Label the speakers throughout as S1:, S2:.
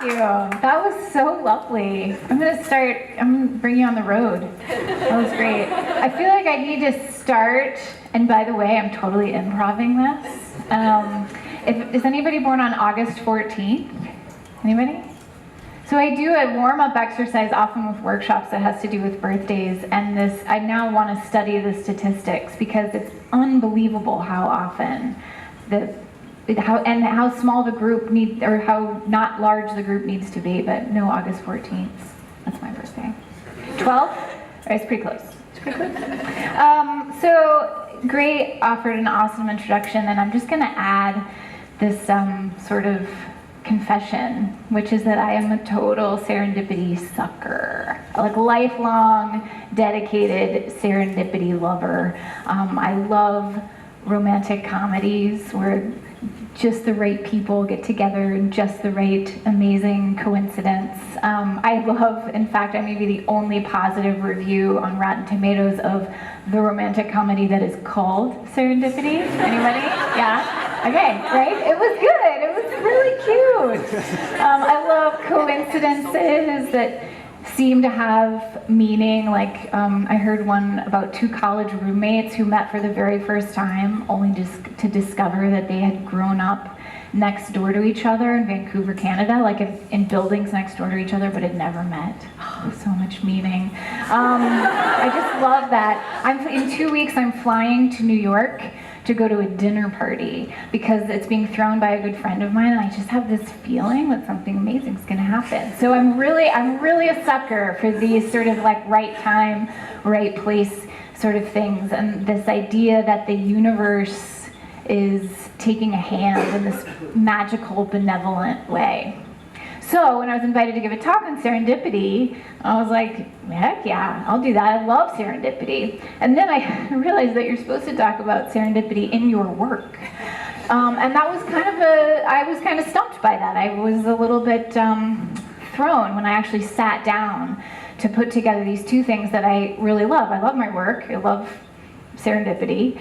S1: you. That was so lovely. I'm gonna bring you on the road. That was great. I feel like I need to start, and by the way, I'm totally improvising this. Is anybody born on August 14th? Anybody? So I do a warm-up exercise often with workshops that has to do with birthdays, and I now want to study the statistics because it's unbelievable how often how small the group needs, or how not large the group needs to be. But no, August 14th. That's my birthday. 12th? It's pretty close. It's pretty close. So Gray offered an awesome introduction, and I'm just going to add this sort of confession, which is that I am a total serendipity sucker, like lifelong, dedicated serendipity lover. I love romantic comedies where just the right people get together in just the right amazing coincidence. I love, in fact, I may be the only positive review on Rotten Tomatoes of the romantic comedy that is called Serendipity. Anybody? Yeah? Okay, right? It was good. It was really cute. I love coincidences that seem to have meaning. Like I heard one about two college roommates who met for the very first time, only just to discover that they had grown up next door to each other in Vancouver, Canada, like in buildings next door to each other, but had never met. So much meaning. I just love that. In 2 weeks, I'm flying to New York to go to a dinner party because it's being thrown by a good friend of mine, and I just have this feeling that something amazing is going to happen. So I'm really a sucker for these sort of like right time, right place sort of things, and this idea that the universe is taking a hand in this magical, benevolent way. So when I was invited to give a talk on serendipity, I was like, heck yeah, I'll do that. I love serendipity. And then I realized that you're supposed to talk about serendipity in your work. And that was I was kind of stumped by that. I was a little bit thrown when I actually sat down to put together these two things that I really love. I love my work. I love serendipity.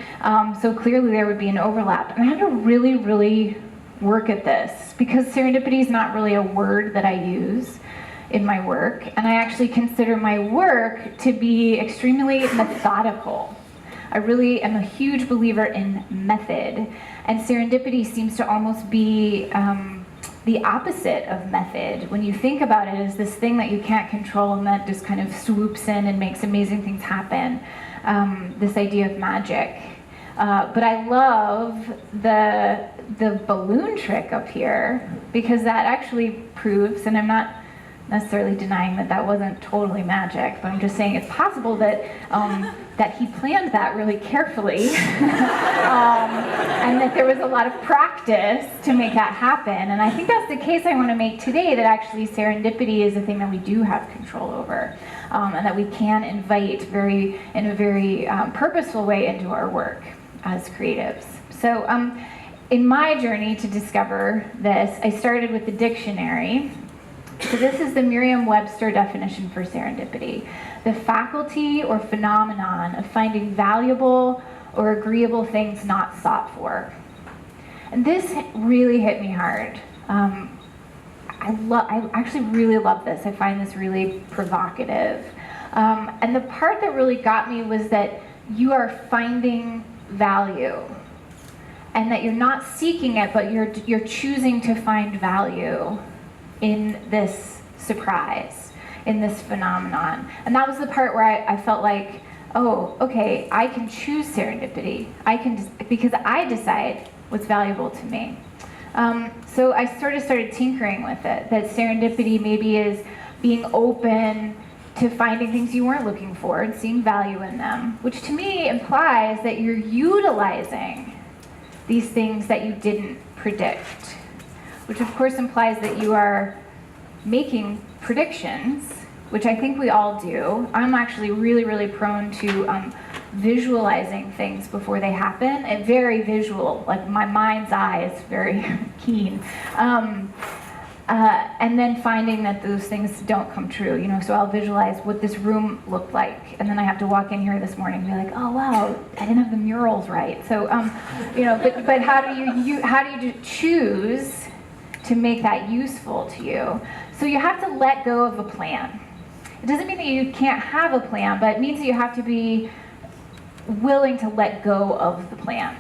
S1: So clearly there would be an overlap. And I had to really, really work at this because serendipity is not really a word that I use in my work, and I actually consider my work to be extremely methodical. I really am a huge believer in method, and serendipity seems to almost be the opposite of method. When you think about it as this thing that you can't control and that just kind of swoops in and makes amazing things happen, this idea of magic. But I love the balloon trick up here because that actually proves, and I'm not necessarily denying that wasn't totally magic, but I'm just saying it's possible that that he planned that really carefully and that there was a lot of practice to make that happen. And I think that's the case I want to make today, that actually serendipity is a thing that we do have control over, and that we can invite in a very purposeful way into our work as creatives. So in my journey to discover this, I started with the dictionary. So this is the Merriam-Webster definition for serendipity: the faculty or phenomenon of finding valuable or agreeable things not sought for. And this really hit me hard. I actually really love this. I find this really provocative. And the part that really got me was that you are finding value, and that you're not seeking it, but you're choosing to find value in this surprise, in this phenomenon. And that was the part where I felt like, oh, okay, I can choose serendipity. Because I decide what's valuable to me. So I sort of started tinkering with it, that serendipity maybe is being open to finding things you weren't looking for and seeing value in them, which to me implies that you're utilizing these things that you didn't predict, which of course implies that you are making predictions, which I think we all do. I'm actually really, really prone to visualizing things before they happen, and very visual, like my mind's eye is very keen. And then finding that those things don't come true, so I'll visualize what this room looked like, and then I have to walk in here this morning and be like, oh wow, I didn't have the murals right. So, but how do you choose to make that useful to you. So you have to let go of a plan. It doesn't mean that you can't have a plan, but it means that you have to be willing to let go of the plan,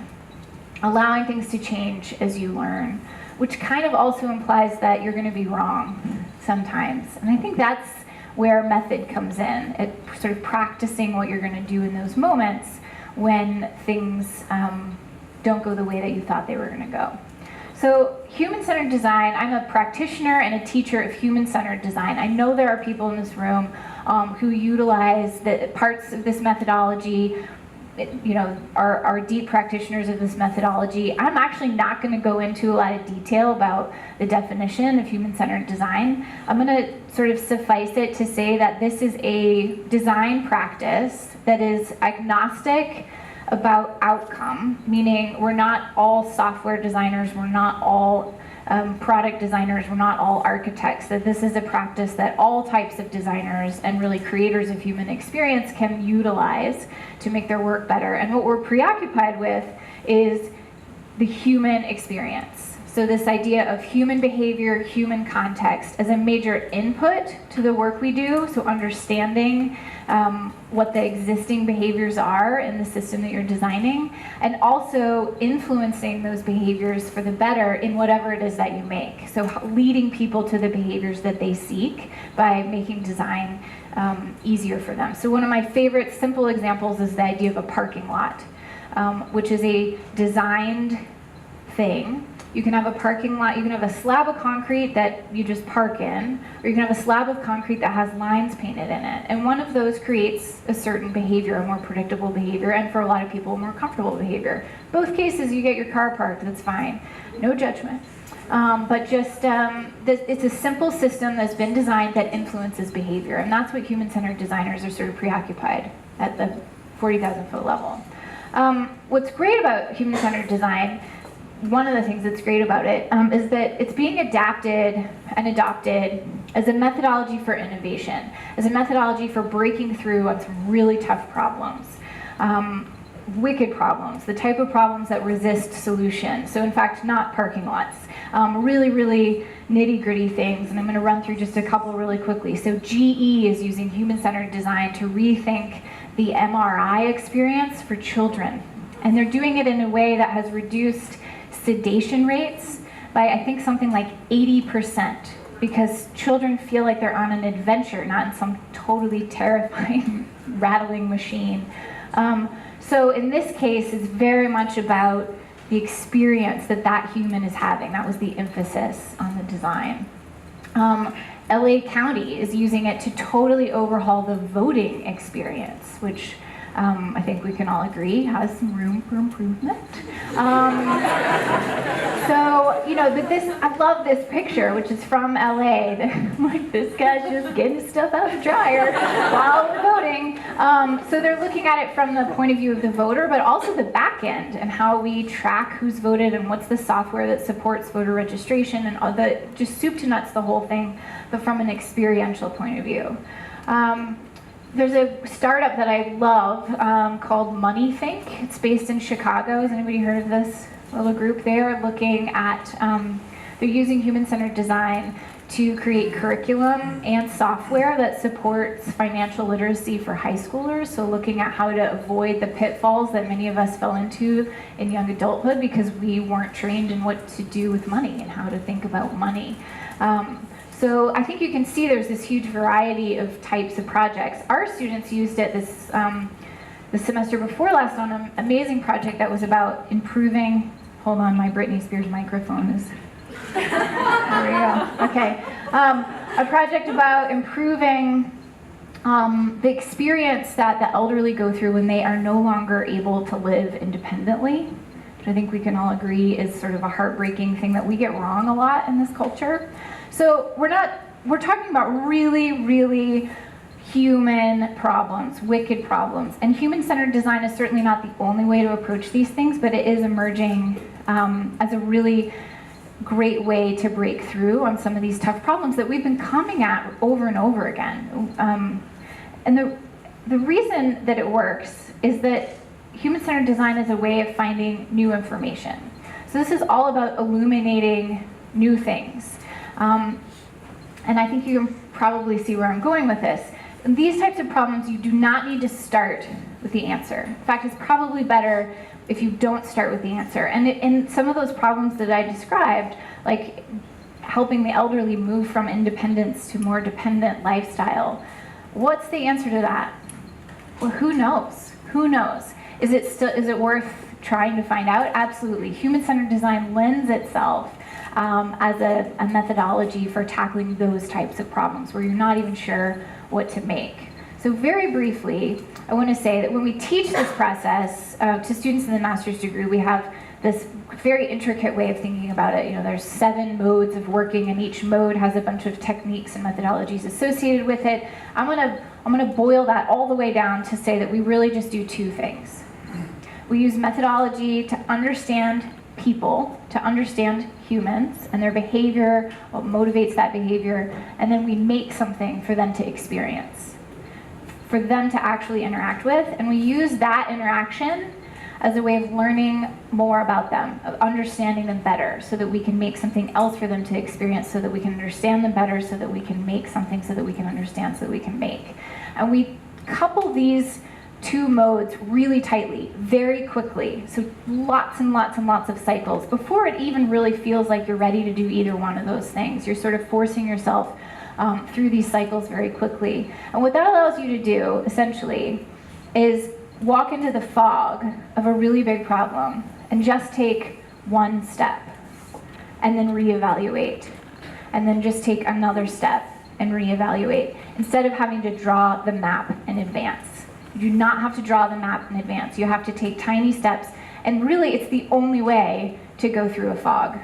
S1: allowing things to change as you learn, which kind of also implies that you're going to be wrong sometimes. And I think that's where method comes in, at sort of practicing what you're going to do in those moments when things don't go the way that you thought they were going to go. So human-centered design, I'm a practitioner and a teacher of human-centered design. I know there are people in this room who utilize the parts of this methodology, are deep practitioners of this methodology. I'm actually not going to go into a lot of detail about the definition of human-centered design. I'm going to sort of suffice it to say that this is a design practice that is agnostic about outcome, meaning we're not all software designers, we're not all product designers, we're not all architects, that this is a practice that all types of designers and really creators of human experience can utilize to make their work better. And what we're preoccupied with is the human experience. So this idea of human behavior, human context as a major input to the work we do, so understanding what the existing behaviors are in the system that you're designing, and also influencing those behaviors for the better in whatever it is that you make. So leading people to the behaviors that they seek by making design easier for them. So one of my favorite simple examples is the idea of a parking lot, which is a designed thing. You can have a parking lot, you can have a slab of concrete that you just park in, or you can have a slab of concrete that has lines painted in it. And one of those creates a certain behavior, a more predictable behavior, and for a lot of people, a more comfortable behavior. Both cases, you get your car parked, that's fine. No judgment. But just, it's a simple system that's been designed that influences behavior. And that's what human-centered designers are sort of preoccupied at the 40,000 foot level. What's great about human-centered design, one of the things that's great about it is that it's being adapted and adopted as a methodology for innovation, as a methodology for breaking through on some really tough problems, wicked problems, the type of problems that resist solution. So in fact, not parking lots, really, really nitty-gritty things, and I'm going to run through just a couple really quickly. So GE is using human-centered design to rethink the MRI experience for children, and they're doing it in a way that has reduced sedation rates by I think something like 80%, because children feel like they're on an adventure, not in some totally terrifying, rattling machine. So in this case, it's very much about the experience that that human is having. That was the emphasis on the design. LA County is using it to totally overhaul the voting experience, which I think we can all agree has some room for improvement. So, but I love this picture, which is from LA. Like, this guy's just getting stuff out the dryer while we're voting. So they're looking at it from the point of view of the voter, but also the back end and how we track who's voted and what's the software that supports voter registration and all the, just soup to nuts, the whole thing, but from an experiential point of view. There's a startup that I love called MoneyThink. It's based in Chicago. Has anybody heard of this little group? They are looking at, they're using human-centered design to create curriculum and software that supports financial literacy for high schoolers. So looking at how to avoid the pitfalls that many of us fell into in young adulthood because we weren't trained in what to do with money and how to think about money. So I think you can see there's this huge variety of types of projects. Our students used it the semester before last on an amazing project that was about improving, hold on, my Britney Spears microphone is, there we go, okay. A project about improving the experience that the elderly go through when they are no longer able to live independently, which I think we can all agree is sort of a heartbreaking thing that we get wrong a lot in this culture. So we're talking about really, really human problems, wicked problems. And human-centered design is certainly not the only way to approach these things, but it is emerging as a really great way to break through on some of these tough problems that we've been coming at over and over again. And the reason that it works is that human-centered design is a way of finding new information. So this is all about illuminating new things. And I think you can probably see where I'm going with this. In these types of problems, you do not need to start with the answer. In fact, it's probably better if you don't start with the answer. And in some of those problems that I described, like helping the elderly move from independence to more dependent lifestyle, what's the answer to that? Well, who knows? Who knows? Is it worth trying to find out? Absolutely. Human-centered design lends itself as a methodology for tackling those types of problems where you're not even sure what to make. So very briefly, I want to say that when we teach this process to students in the master's degree, we have this very intricate way of thinking about it. You know, there's 7 modes of working, and each mode has a bunch of techniques and methodologies associated with it. I'm gonna boil that all the way down to say that we really just do 2 things. We use methodology to understand people, to understand humans and their behavior, what motivates that behavior, and then we make something for them to experience, for them to actually interact with, and we use that interaction as a way of learning more about them, of understanding them better, so that we can make something else for them to experience, so that we can understand them better, so that we can make something, so that we can understand, so that we can make. And we couple these 2 modes really tightly, very quickly. So lots and lots and lots of cycles before it even really feels like you're ready to do either one of those things. You're sort of forcing yourself through these cycles very quickly. And what that allows you to do, essentially, is walk into the fog of a really big problem and just take 1 step and then reevaluate, and then just take another step and reevaluate, instead of having to draw the map in advance. You do not have to draw the map in advance. You have to take tiny steps, and really it's the only way to go through a fog.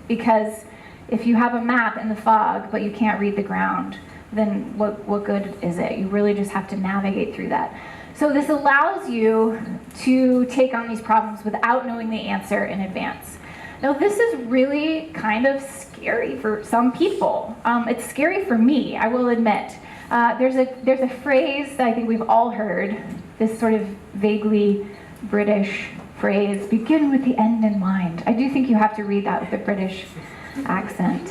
S1: Because if you have a map in the fog but you can't read the ground, then what good is it? You really just have to navigate through that. So this allows you to take on these problems without knowing the answer in advance. Now this is really kind of scary for some people. It's scary for me, I will admit. There's a phrase that I think we've all heard, this sort of vaguely British phrase, begin with the end in mind. I do think you have to read that with a British accent.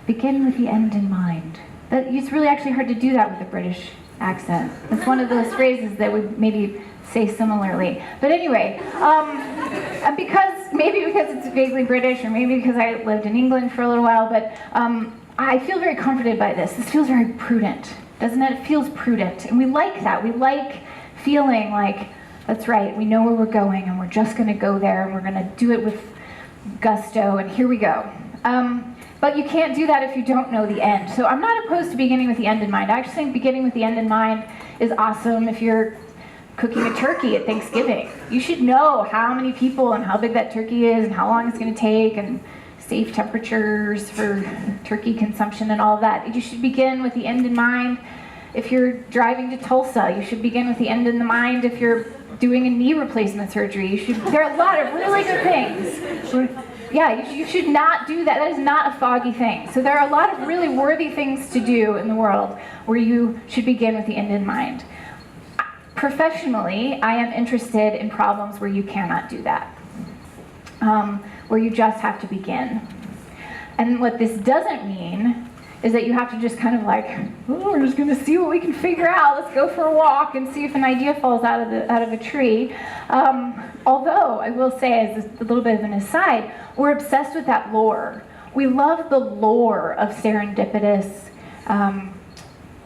S1: Begin with the end in mind. It's really actually hard to do that with a British accent. It's one of those phrases that we maybe say similarly. But anyway, maybe because it's vaguely British, or maybe because I lived in England for a little while, but I feel very comforted by this. This feels very prudent, doesn't it? It feels prudent, and we like that. We like feeling like, that's right, we know where we're going, and we're just going to go there, and we're going to do it with gusto, and here we go. But you can't do that if you don't know the end. So I'm not opposed to beginning with the end in mind. I actually think beginning with the end in mind is awesome if you're cooking a turkey at Thanksgiving. You should know how many people and how big that turkey is and how long it's going to take and safe temperatures for turkey consumption and all of that. You should begin with the end in mind. If you're driving to Tulsa, you should begin with the end in mind. If you're doing a knee replacement surgery, there are a lot of really good things. Yeah, you should not do that. That is not a foggy thing. So there are a lot of really worthy things to do in the world where you should begin with the end in mind. Professionally, I am interested in problems where you cannot do that, where you just have to begin. And what this doesn't mean is that you have to just kind of like, oh, we're just going to see what we can figure out. Let's go for a walk and see if an idea falls out of a tree. Although, I will say, as a little bit of an aside, we're obsessed with that lore. We love the lore of serendipitous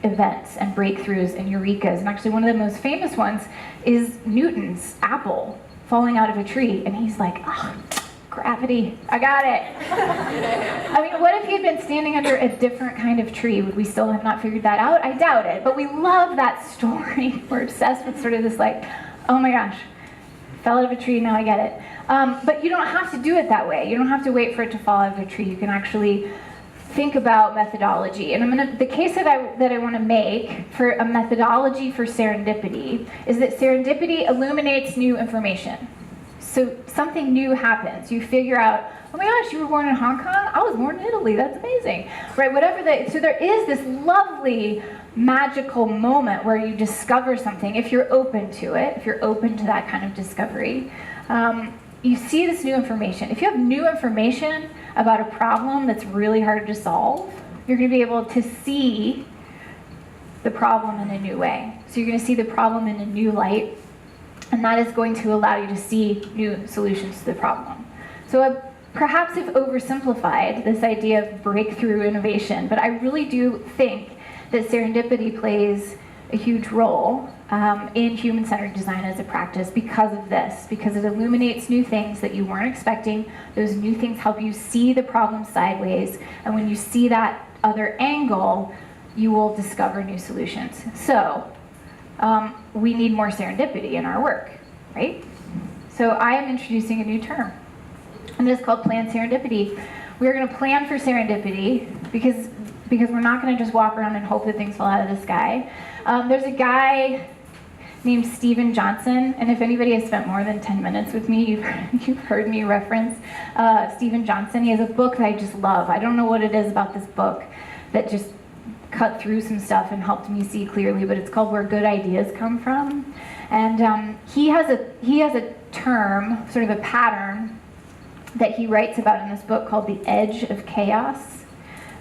S1: events and breakthroughs and eurekas. And actually, one of the most famous ones is Newton's apple falling out of a tree. And he's like, oh, gravity, I got it. I mean, what if he had been standing under a different kind of tree? Would we still have not figured that out? I doubt it. But we love that story. We're obsessed with sort of this like, oh my gosh, fell out of a tree, now I get it. But you don't have to do it that way. You don't have to wait for it to fall out of a tree. You can actually think about methodology. And the case that I want to make for a methodology for serendipity is that serendipity illuminates new information. So something new happens. You figure out, oh my gosh, you were born in Hong Kong? I was born in Italy. That's amazing. Right? So there is this lovely magical moment where you discover something if you're open to it, if you're open to that kind of discovery. you see this new information. If you have new information about a problem that's really hard to solve, you're going to be able to see the problem in a new way. So you're going to see the problem in a new light, and that is going to allow you to see new solutions to the problem. So perhaps I've oversimplified this idea of breakthrough innovation, but I really do think that serendipity plays a huge role in human-centered design as a practice because of this, because it illuminates new things that you weren't expecting. Those new things help you see the problem sideways, and when you see that other angle, you will discover new solutions. So we need more serendipity in our work, right? So I am introducing a new term, and it is called planned serendipity. We're going to plan for serendipity because we're not going to just walk around and hope that things fall out of the sky. There's a guy named Steven Johnson, and if anybody has spent more than 10 minutes with me, you've heard me reference Steven Johnson. He has a book that I just love. I don't know what it is about this book that just cut through some stuff and helped me see clearly, but it's called Where Good Ideas Come From. And he has a term, sort of a pattern, that he writes about in this book called the edge of chaos.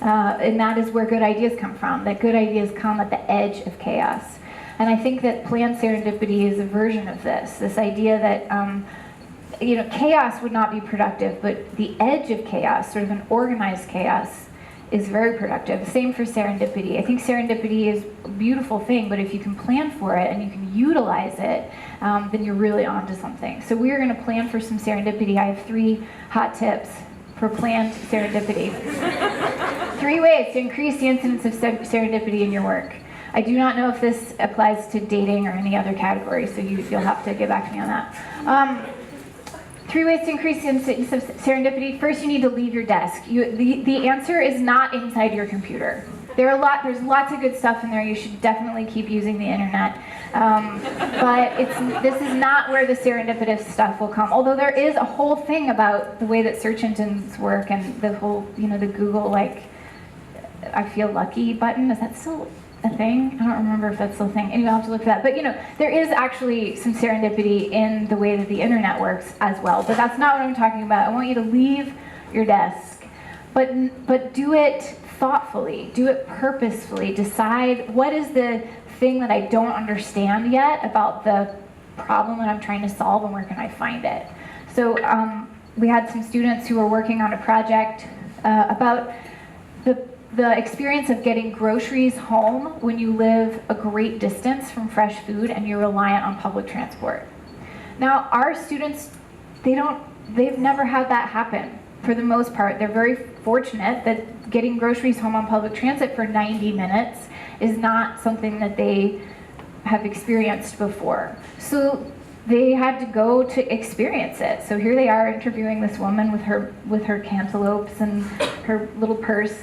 S1: And that is where good ideas come from, that good ideas come at the edge of chaos. And I think that planned serendipity is a version of this idea that chaos would not be productive, but the edge of chaos, sort of an organized chaos, is very productive. Same for serendipity. I think serendipity is a beautiful thing, but if you can plan for it and you can utilize it, then you're really onto something. So we are going to plan for some serendipity. I have 3 hot tips for planned serendipity. 3 ways to increase the incidence of serendipity in your work. I do not know if this applies to dating or any other category, so you'll have to get back to me on that. 3 ways to increase the incidence of serendipity. First, you need to leave your desk. The answer is not inside your computer. There's lots of good stuff in there. You should definitely keep using the internet. But this is not where the serendipitous stuff will come. Although there is a whole thing about the way that search engines work and the whole, the Google, I feel lucky button. Is that still a thing? I don't remember if that's still a thing. Anyway, I'll have to look for that. But there is actually some serendipity in the way that the internet works as well. But that's not what I'm talking about. I want you to leave your desk, but do it thoughtfully, do it purposefully. Decide what is the thing that I don't understand yet about the problem that I'm trying to solve, and where can I find it. So we had some students who were working on a project about the experience of getting groceries home when you live a great distance from fresh food and you're reliant on public transport. Now, our students, they've never had that happen. For the most part, they're very fortunate that getting groceries home on public transit for 90 minutes is not something that they have experienced before. So they had to go to experience it. So here they are interviewing this woman with her cantaloupes and her little purse.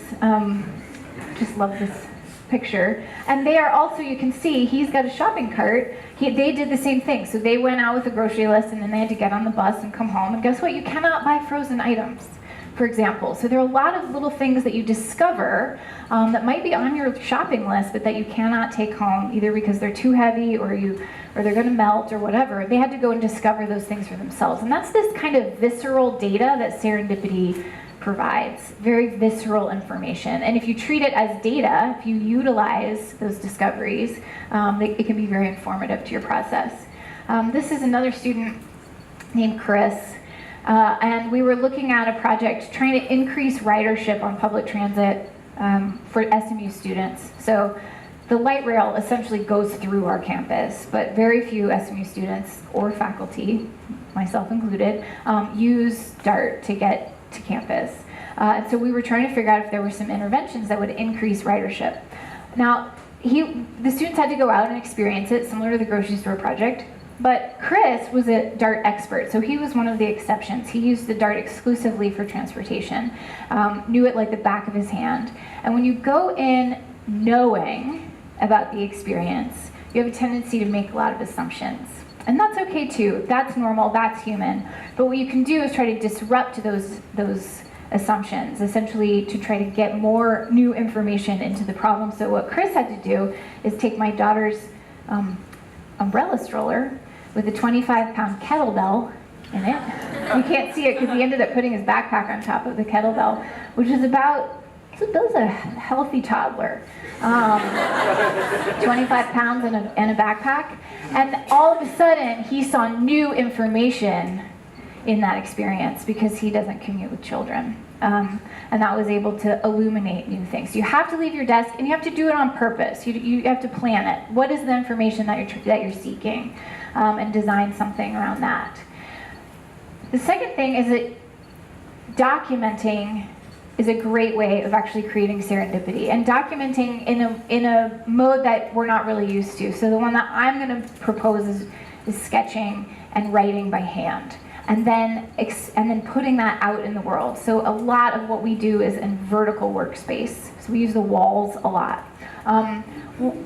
S1: Just love this picture. And they are also, you can see, he's got a shopping cart. They did the same thing. So they went out with a grocery list, and then they had to get on the bus and come home. And guess what? You cannot buy frozen items, for example. So there are a lot of little things that you discover that might be on your shopping list, but that you cannot take home, either because they're too heavy or they're going to melt or whatever. They had to go and discover those things for themselves. And that's this kind of visceral data that serendipity provides, very visceral information. And if you treat it as data, if you utilize those discoveries, it can be very informative to your process. This is another student named Chris. And we were looking at a project trying to increase ridership on public transit for SMU students. So the light rail essentially goes through our campus, but very few SMU students or faculty, myself included, use DART to get to campus. And so we were trying to figure out if there were some interventions that would increase ridership. Now, the students had to go out and experience it, similar to the grocery store project. But Chris was a DART expert, so he was one of the exceptions. He used the DART exclusively for transportation, knew it like the back of his hand. And when you go in knowing about the experience, you have a tendency to make a lot of assumptions. And that's okay too. That's normal, that's human. But what you can do is try to disrupt those assumptions, essentially to try to get more new information into the problem. So what Chris had to do is take my daughter's umbrella stroller with a 25-pound kettlebell in it, You can't see it because he ended up putting his backpack on top of the kettlebell, which is about, that's a healthy toddler. 25 pounds in a backpack. And all of a sudden, he saw new information in that experience because he doesn't commute with children. And that was able to illuminate new things. You have to leave your desk, and you have to do it on purpose. You have to plan it. What is the information that you're seeking, and design something around that. The second thing is that documenting is a great way of actually creating serendipity, and documenting in a mode that we're not really used to. So the one that I'm going to propose is sketching and writing by hand. And then putting that out in the world. So a lot of what we do is in vertical workspace. So we use the walls a lot.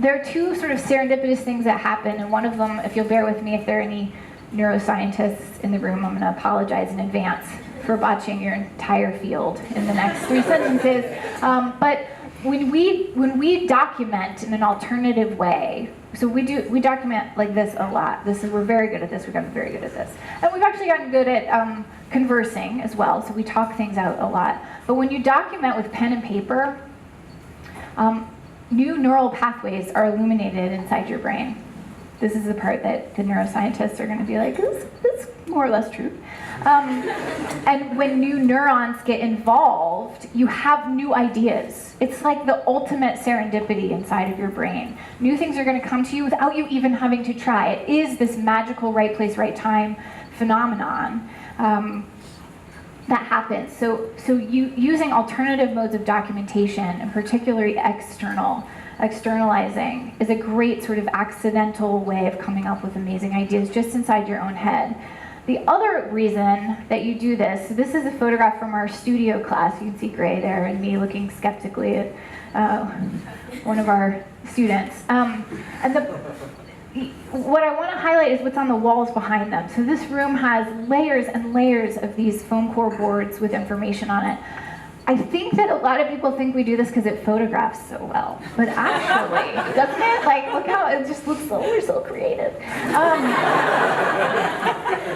S1: There are two sort of serendipitous things that happen, and one of them, if you'll bear with me, if there are any neuroscientists in the room, I'm going to apologize in advance for botching your entire field in the next 3 sentences. But when we document in an alternative way, so we document like this a lot. We're very good at this. We've gotten very good at this, and we've actually gotten good at conversing as well. So we talk things out a lot. But when you document with pen and paper, new neural pathways are illuminated inside your brain. This is the part that the neuroscientists are going to be like, this is more or less true. And when new neurons get involved, you have new ideas. It's like the ultimate serendipity inside of your brain. New things are going to come to you without you even having to try. It is this magical right place, right time phenomenon that happens. So using alternative modes of documentation, and particularly externalizing, is a great sort of accidental way of coming up with amazing ideas just inside your own head. The other reason that you do this, so this is a photograph from our studio class. You can see Gray there and me looking skeptically at one of our students. What I want to highlight is what's on the walls behind them. So this room has layers and layers of these foam core boards with information on it. I think that a lot of people think we do this because it photographs so well, but actually, doesn't it? Like, look how it just looks we're so creative.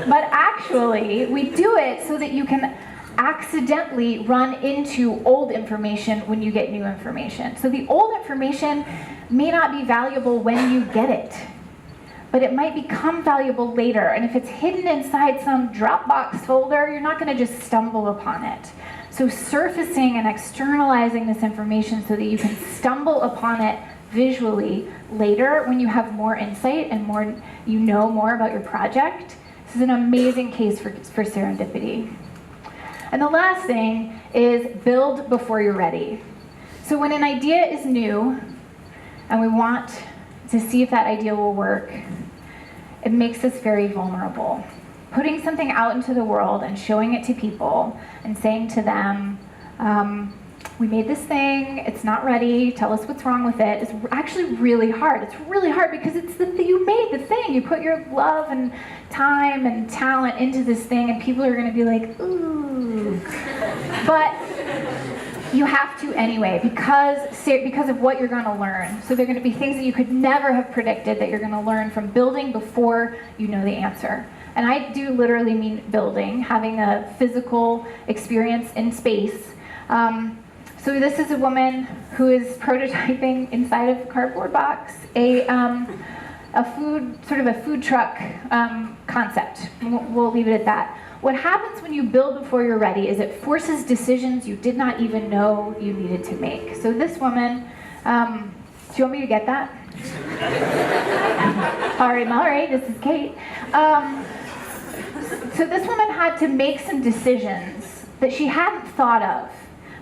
S1: But actually, we do it so that you can accidentally run into old information when you get new information. So the old information may not be valuable when you get it, but it might become valuable later. And if it's hidden inside some Dropbox folder, you're not going to just stumble upon it. So surfacing and externalizing this information so that you can stumble upon it visually later when you have more insight and you know more about your project. This is an amazing case for serendipity. And the last thing is build before you're ready. So when an idea is new and we want to see if that idea will work, it makes us very vulnerable. Putting something out into the world and showing it to people and saying to them, we made this thing, it's not ready, tell us what's wrong with it, is actually really hard. It's really hard because it's you made the thing. You put your love and time and talent into this thing, and people are going to be like, ooh. But you have to anyway, because of what you're going to learn. So there are going to be things that you could never have predicted that you're going to learn from building before you know the answer. And I do literally mean building, having a physical experience in space. So this is a woman who is prototyping inside of a cardboard box a food truck concept. We'll leave it at that. What happens when you build before you're ready is it forces decisions you did not even know you needed to make. So this woman, do you want me to get that? All right, this is Kate. So this woman had to make some decisions that she hadn't thought of,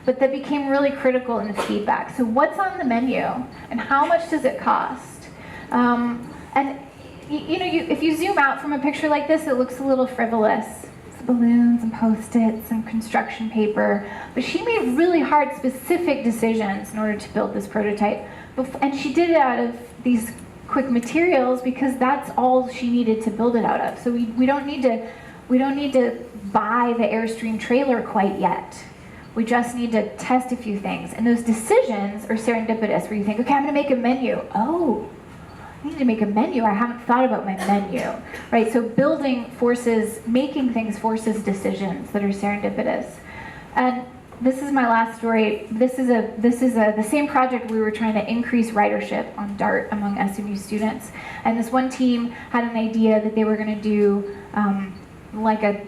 S1: but that became really critical in the feedback. So what's on the menu, and how much does it cost? And if you zoom out from a picture like this, it looks a little frivolous. It's balloons and Post-its and construction paper. But she made really hard, specific decisions in order to build this prototype. And she did it out of these quick materials because that's all she needed to build it out of. So we don't need to buy the Airstream trailer quite yet. We just need to test a few things. And those decisions are serendipitous, where you think, okay, I'm going to make a menu. Oh, I need to make a menu. I haven't thought about my menu, right? So building forces, making things forces decisions that are serendipitous. And this is my last story. This is the same project. We were trying to increase ridership on DART among SMU students. And this one team had an idea that they were going to do like a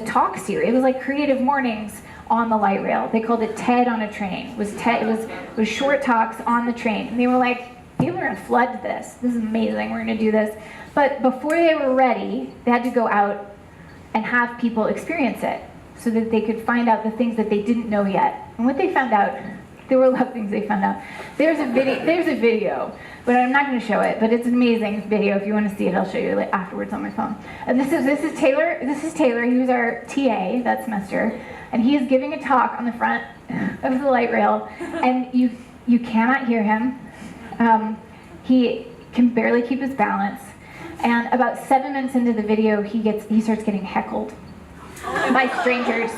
S1: talk series. It was like Creative Mornings on the light rail. They called it TED on a train. It was short talks on the train. And they were like, people are going to flood this. This is amazing. We're going to do this. But before they were ready, they had to go out and have people experience it so that they could find out the things that they didn't know yet. And what they found out, there were a lot of things they found out. There's a video, but I'm not going to show it. But it's an amazing video. If you want to see it, I'll show you afterwards on my phone. And this is Taylor. This is Taylor. He was our TA that semester, and he is giving a talk on the front of the light rail, and you cannot hear him. He can barely keep his balance, and about 7 minutes into the video, he starts getting heckled by strangers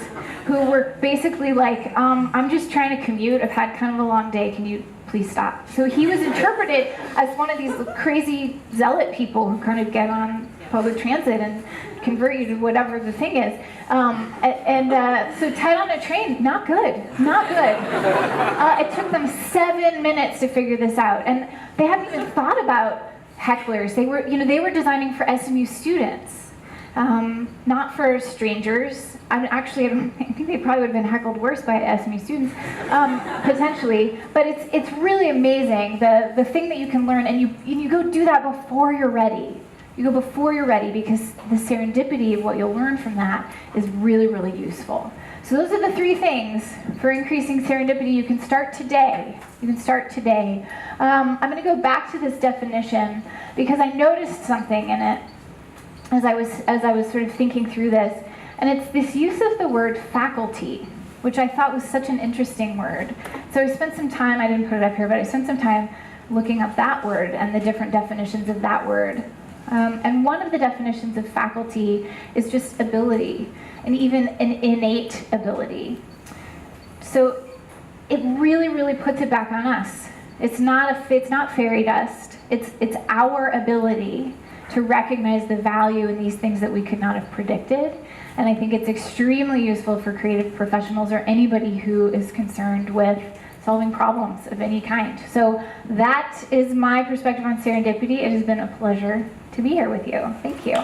S1: who were basically like, I'm just trying to commute. I've had kind of a long day. Can you please stop? So he was interpreted as one of these crazy zealot people who kind of get on public transit and convert you to whatever the thing is. So TED on a train, not good, not good. It took them 7 minutes to figure this out, and they hadn't even thought about hecklers. They were designing for SMU students, not for strangers. I think they probably would have been heckled worse by SMU students, potentially. But it's really amazing the thing that you can learn, and you go do that before you're ready. You go before you're ready, because the serendipity of what you'll learn from that is really, really useful. So those are the 3 things for increasing serendipity. You can start today. You can start today. I'm going to go back to this definition because I noticed something in it as I was sort of thinking through this, and it's this use of the word faculty, which I thought was such an interesting word. So I spent some time. I didn't put it up here, but I spent some time looking up that word and the different definitions of that word. And one of the definitions of faculty is just ability, and even an innate ability. So it really, really puts it back on us. It's not fairy dust. It's our ability to recognize the value in these things that we could not have predicted. And I think it's extremely useful for creative professionals or anybody who is concerned with solving problems of any kind. So that is my perspective on serendipity. It has been a pleasure to be here with you. Thank you.